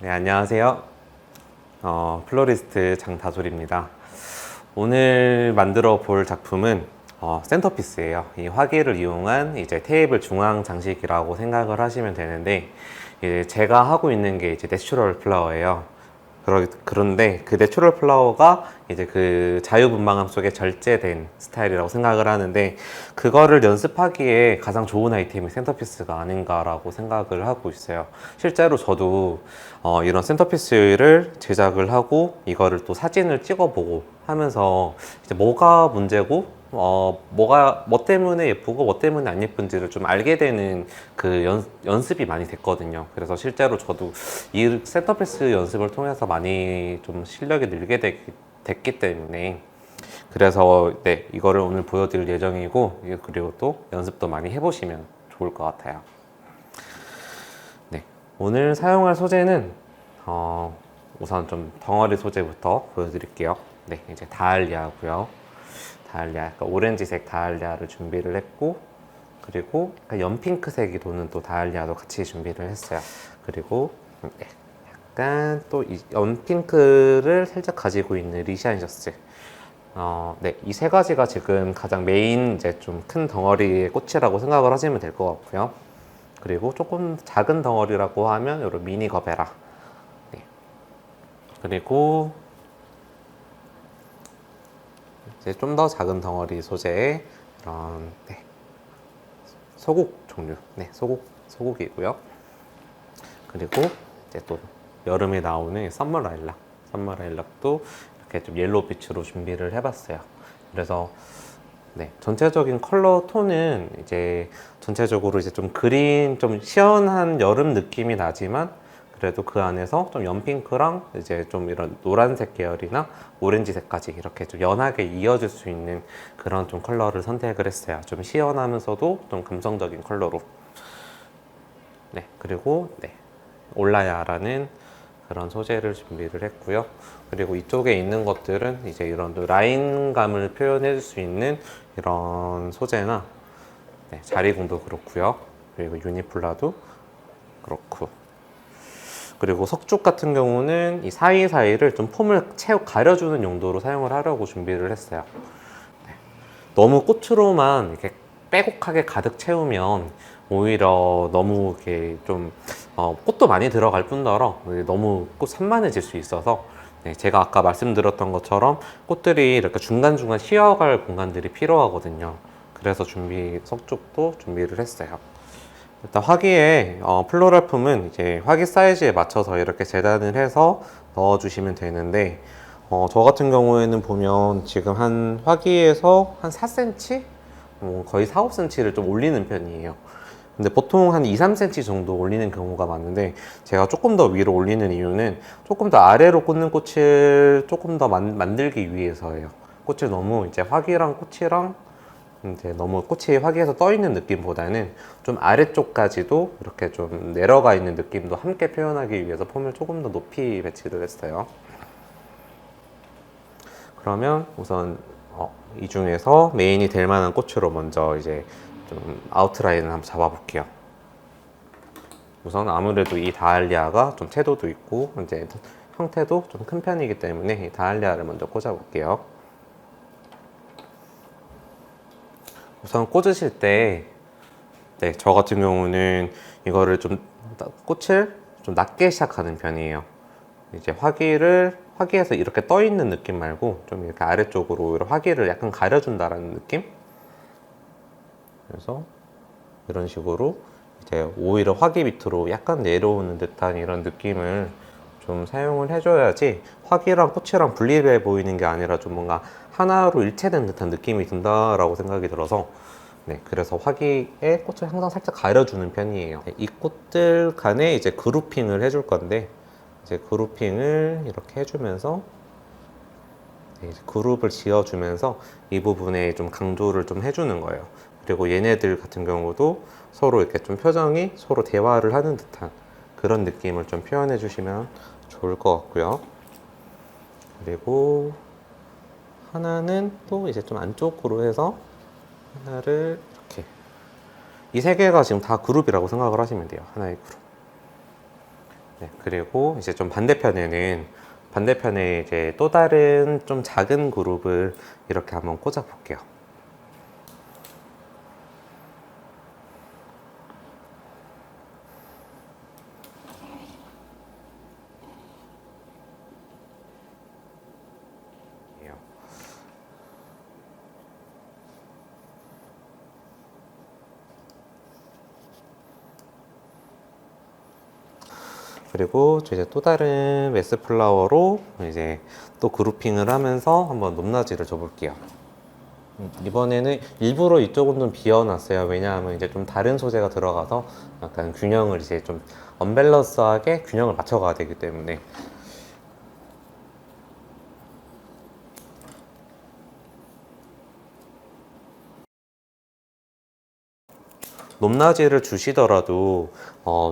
네, 안녕하세요. 플로리스트 장다솔입니다. 오늘 만들어 볼 작품은 센터피스예요. 이 화기를 이용한 이제 테이블 중앙 장식이라고 생각을 하시면 되는데, 이제 제가 하고 있는 게 이제 내추럴 플라워예요. 그런데 그 내추럴 플라워가 이제 그 자유분방함 속에 절제된 스타일이라고 생각을 하는데, 그거를 연습하기에 가장 좋은 아이템이 센터피스가 아닌가라고 생각을 하고 있어요. 실제로 저도 이런 센터피스를 제작을 하고 이거를 또 사진을 찍어보고 하면서 이제 뭐가 문제고 뭐 때문에 예쁘고 뭐 때문에 안 예쁜지를 좀 알게 되는 그 연습이 많이 됐거든요. 그래서 실제로 저도 이 센터피스 연습을 통해서 많이 좀 실력이 늘게 됐기 때문에, 그래서 네, 이거를 오늘 보여드릴 예정이고, 그리고 또 연습도 많이 해보시면 좋을 것 같아요. 네, 오늘 사용할 소재는 우선 좀 덩어리 소재부터 보여드릴게요. 네, 이제 다알리아고요. 다알리아, 약간 오렌지색 다알리아를 준비를 했고, 그리고 연핑크색이 도는 또 다알리아도 같이 준비를 했어요. 그리고 네, 약간 또 이 연핑크를 살짝 가지고 있는 리샤인 셔츠. 네, 이 세 가지가 지금 가장 메인 이제 좀 큰 덩어리의 꽃이라고 생각을 하시면 될 것 같고요. 그리고 조금 작은 덩어리라고 하면 이런 미니 거베라. 네. 그리고 이제 좀 더 작은 덩어리 소재의 이런 네, 소국 종류. 네, 소국이고요. 그리고 이제 또 여름에 나오는 썸머 라일락. 썸머 라일락도 이렇게 좀 옐로우 빛으로 준비를 해봤어요. 그래서 네, 전체적인 컬러 톤은 이제 전체적으로 이제 좀 그린, 좀 시원한 여름 느낌이 나지만, 그래도 그 안에서 좀 연핑크랑 이제 좀 이런 노란색 계열이나 오렌지색까지 이렇게 좀 연하게 이어질 수 있는 그런 좀 컬러를 선택을 했어요. 좀 시원하면서도 좀 감성적인 컬러로. 네, 그리고 네, 올라야라는 그런 소재를 준비를 했고요. 그리고 이쪽에 있는 것들은 이제 이런 라인감을 표현해 줄 수 있는 이런 소재나 네, 자리공도 그렇고요. 그리고 유니플라도 그렇고, 그리고 석죽 같은 경우는 이 사이사이를 좀 폼을 가려주는 용도로 사용을 하려고 준비를 했어요. 네. 너무 꽃으로만 이렇게 빼곡하게 가득 채우면 오히려 너무 이렇게 좀 꽃도 많이 들어갈 뿐더러 너무 꽃 산만해질 수 있어서, 네, 제가 아까 말씀드렸던 것처럼 꽃들이 이렇게 중간중간 쉬어갈 공간들이 필요하거든요. 그래서 석죽도 준비를 했어요. 일단 화기에 플로럴품은 이제 화기 사이즈에 맞춰서 이렇게 재단을 해서 넣어주시면 되는데, 저 같은 경우에는 보면 지금 한 화기에서 한 4cm? 거의 4, 5cm를 좀 올리는 편이에요. 근데 보통 한 2, 3cm 정도 올리는 경우가 많은데, 제가 조금 더 위로 올리는 이유는 조금 더 아래로 꽂는 꽃을 조금 더 만들기 위해서예요. 꽃을 너무 이제 화기랑 꽃이랑 이제 너무 꽃이 화기에서 떠 있는 느낌보다는 좀 아래쪽까지도 이렇게 좀 내려가 있는 느낌도 함께 표현하기 위해서 폼을 조금 더 높이 배치를 했어요. 그러면 우선 이 중에서 메인이 될 만한 꽃으로 먼저 이제 좀 아웃라인을 한번 잡아볼게요. 우선 아무래도 이 다알리아가 좀 채도도 있고 이제 형태도 좀 큰 편이기 때문에 이 다알리아를 먼저 꽂아볼게요. 우선 꽂으실 때, 네, 저 같은 경우는 이거를 좀 꽃을 좀 낮게 시작하는 편이에요. 이제 화기에서 이렇게 떠 있는 느낌 말고 좀 이렇게 아래쪽으로 화기를 약간 가려준다라는 느낌? 그래서 이런 식으로 이제 오히려 화기 밑으로 약간 내려오는 듯한 이런 느낌을 좀 사용을 해줘야지 화기랑 꽃이랑 분리돼 보이는 게 아니라 좀 뭔가 하나로 일체된 듯한 느낌이 든다라고 생각이 들어서, 네, 그래서 화기에 꽃을 항상 살짝 가려주는 편이에요. 네, 이 꽃들 간에 이제 그루핑을 해줄 건데, 이제 그루핑을 이렇게 해주면서 네, 이제 그룹을 지어주면서 이 부분에 좀 강조를 좀 해주는 거예요. 그리고 얘네들 같은 경우도 서로 이렇게 좀 표정이 서로 대화를 하는 듯한 그런 느낌을 좀 표현해 주시면 좋을 것 같고요. 그리고 하나는 또 이제 좀 안쪽으로 해서 하나를 이렇게, 이 세 개가 지금 다 그룹이라고 생각을 하시면 돼요. 하나의 그룹. 네, 그리고 이제 좀 반대편에 이제 또 다른 좀 작은 그룹을 이렇게 한번 꽂아 볼게요. 그리고 이제 또 다른 메스 플라워로 이제 또 그룹핑을 하면서 한번 높낮이를 줘볼게요. 이번에는 일부러 이쪽은 좀 비워놨어요. 왜냐하면 이제 좀 다른 소재가 들어가서 약간 균형을 이제 좀 언밸런스하게 균형을 맞춰가야 되기 때문에. 높낮이를 주시더라도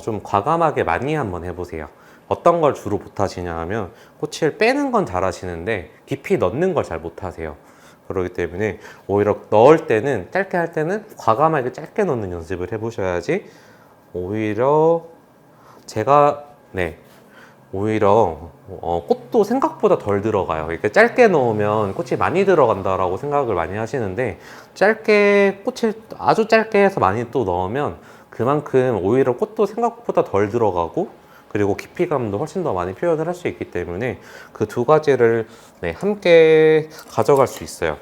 좀 과감하게 많이 한번 해보세요. 어떤 걸 주로 못하시냐 하면 꽃을 빼는 건 잘하시는데 깊이 넣는 걸 잘 못하세요. 그렇기 때문에 오히려 넣을 때는, 짧게 할 때는 과감하게 짧게 넣는 연습을 해보셔야지 오히려 제가 오히려 꽃도 생각보다 덜 들어가요. 이렇게 짧게 넣으면 꽃이 많이 들어간다라고 생각을 많이 하시는데, 짧게 꽃을 아주 짧게 해서 많이 또 넣으면 그만큼 오히려 꽃도 생각보다 덜 들어가고, 그리고 깊이감도 훨씬 더 많이 표현을 할 수 있기 때문에 그 두 가지를 함께 가져갈 수 있어요.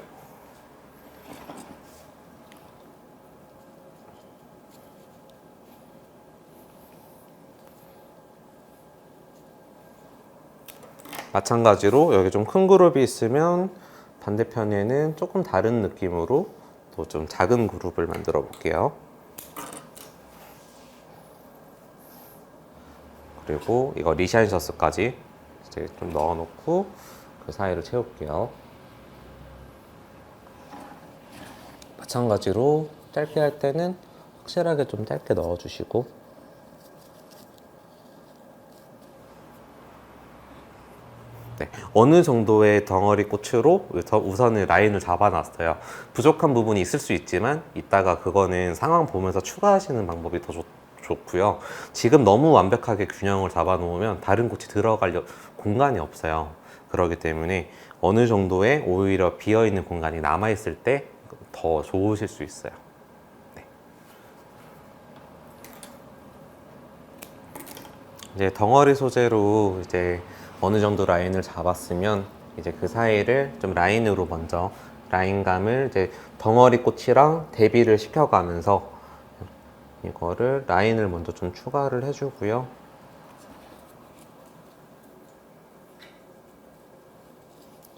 마찬가지로 여기 좀 큰 그룹이 있으면 반대편에는 조금 다른 느낌으로 또 좀 작은 그룹을 만들어 볼게요. 그리고 이거 리샤인셔스까지 이제 좀 넣어 놓고 그 사이를 채울게요. 마찬가지로 짧게 할 때는 확실하게 좀 짧게 넣어 주시고, 어느 정도의 덩어리 꽃으로 우선은 라인을 잡아놨어요. 부족한 부분이 있을 수 있지만 이따가 그거는 상황 보면서 추가하시는 방법이 더 좋고요. 지금 너무 완벽하게 균형을 잡아 놓으면 다른 꽃이 들어갈 공간이 없어요. 그렇기 때문에 어느 정도의 오히려 비어있는 공간이 남아있을 때 더 좋으실 수 있어요. 네. 이제 덩어리 소재로 이제 어느 정도 라인을 잡았으면 이제 그 사이를 좀 라인으로 먼저 라인감을 이제 덩어리 꽃이랑 대비를 시켜가면서 이거를 라인을 먼저 좀 추가를 해주고요.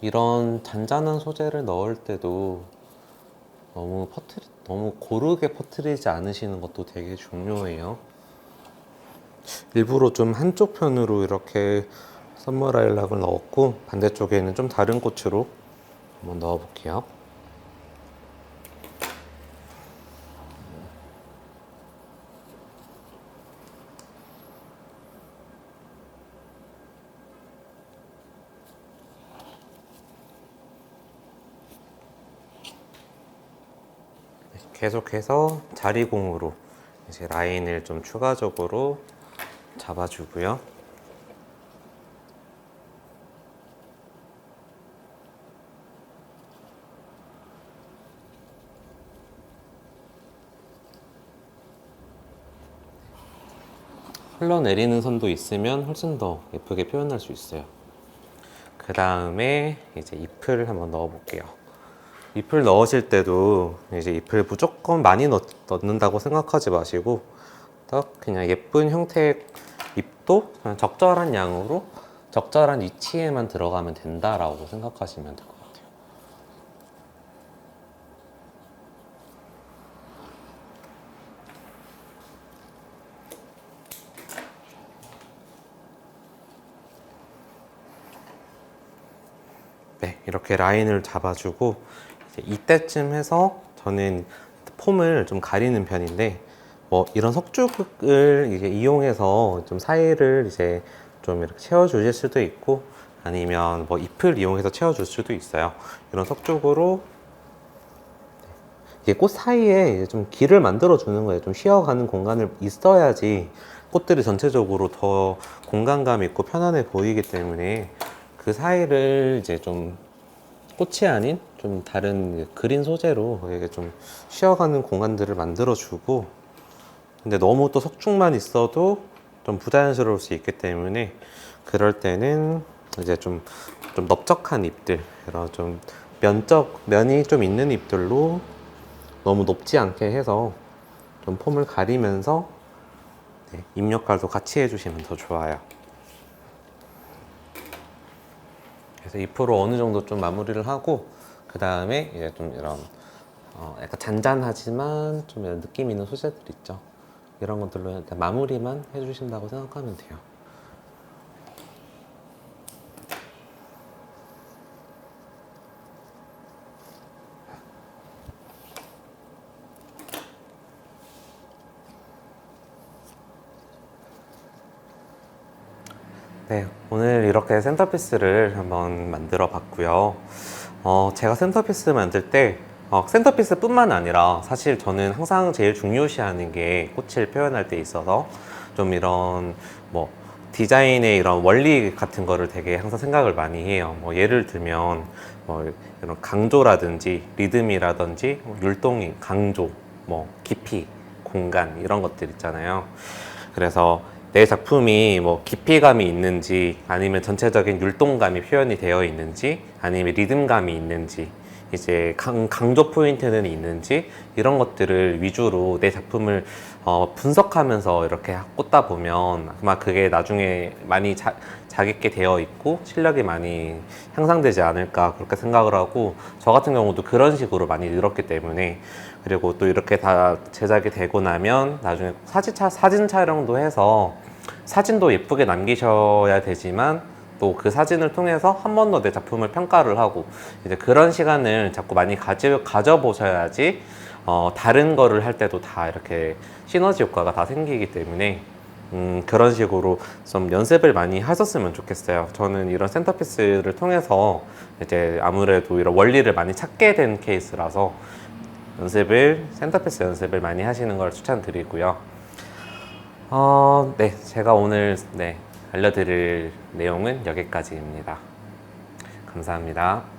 이런 잔잔한 소재를 넣을 때도 너무 고르게 퍼뜨리지 않으시는 것도 되게 중요해요. 일부러 좀 한쪽 편으로 이렇게 썸머라일락을 넣었고, 반대쪽에는 좀 다른 꽃으로 한번 넣어 볼게요. 계속해서 자리공으로 이제 라인을 좀 추가적으로 잡아주고요. 흘러내리는 선도 있으면 훨씬 더 예쁘게 표현할 수 있어요. 그 다음에 이제 잎을 한번 넣어 볼게요. 잎을 넣으실 때도 이제 잎을 무조건 많이 넣는다고 생각하지 마시고, 딱 그냥 예쁜 형태의 잎도 그냥 적절한 양으로 적절한 위치에만 들어가면 된다라고 생각하시면 될 것 같아요. 네, 이렇게 라인을 잡아주고 이때쯤 해서 저는 폼을 좀 가리는 편인데, 이런 석죽을 이제 이용해서 좀 사이를 이제 좀 이렇게 채워주실 수도 있고, 아니면 잎을 이용해서 채워줄 수도 있어요. 이런 석죽으로 이게 꽃 사이에 좀 길을 만들어 주는 거예요. 좀 쉬어가는 공간을 있어야지 꽃들이 전체적으로 더 공간감 있고 편안해 보이기 때문에 그 사이를 이제 좀 꽃이 아닌 좀 다른 그린 소재로 이게 좀 쉬어가는 공간들을 만들어주고, 근데 너무 또 석축만 있어도 좀 부자연스러울 수 있기 때문에 그럴 때는 이제 좀 넓적한 잎들, 이런 좀 면이 좀 있는 잎들로 너무 높지 않게 해서 좀 폼을 가리면서 잎 역할도 같이 해주시면 더 좋아요. 그래서 잎으로 어느 정도 좀 마무리를 하고, 그 다음에 이제 좀 이런 약간 잔잔하지만 좀 이런 느낌 있는 소재들 있죠. 이런 것들로 일단 마무리만 해주신다고 생각하면 돼요. 네, 오늘 이렇게 센터피스를 한번 만들어 봤고요. 제가 센터피스 만들 때 센터피스 뿐만 아니라 사실 저는 항상 제일 중요시하는 게 꽃을 표현할 때 있어서 좀 이런 뭐 디자인의 이런 원리 같은 거를 되게 항상 생각을 많이 해요. 뭐 예를 들면 뭐 이런 강조라든지 리듬이라든지 율동이 강조, 뭐 깊이, 공간 이런 것들 있잖아요. 그래서 내 작품이 뭐 깊이감이 있는지, 아니면 전체적인 율동감이 표현이 되어 있는지, 아니면 리듬감이 있는지, 이제 강조 포인트는 있는지, 이런 것들을 위주로 내 작품을 분석하면서 이렇게 꽂다 보면 아마 그게 나중에 많이 자기게 되어 있고 실력이 많이 향상되지 않을까 그렇게 생각을 하고, 저 같은 경우도 그런 식으로 많이 늘었기 때문에, 그리고 또 이렇게 다 제작이 되고 나면 나중에 사진 촬영도 해서 사진도 예쁘게 남기셔야 되지만, 또 그 사진을 통해서 한 번 더 내 작품을 평가를 하고, 이제 그런 시간을 자꾸 많이 가져보셔야지 다른 거를 할 때도 다 이렇게 시너지 효과가 다 생기기 때문에 그런 식으로 좀 연습을 많이 하셨으면 좋겠어요. 저는 이런 센터피스를 통해서 이제 아무래도 이런 원리를 많이 찾게 된 케이스라서 센터피스 연습을 많이 하시는 걸 추천드리고요. 네, 제가 오늘 알려드릴 내용은 여기까지입니다. 감사합니다.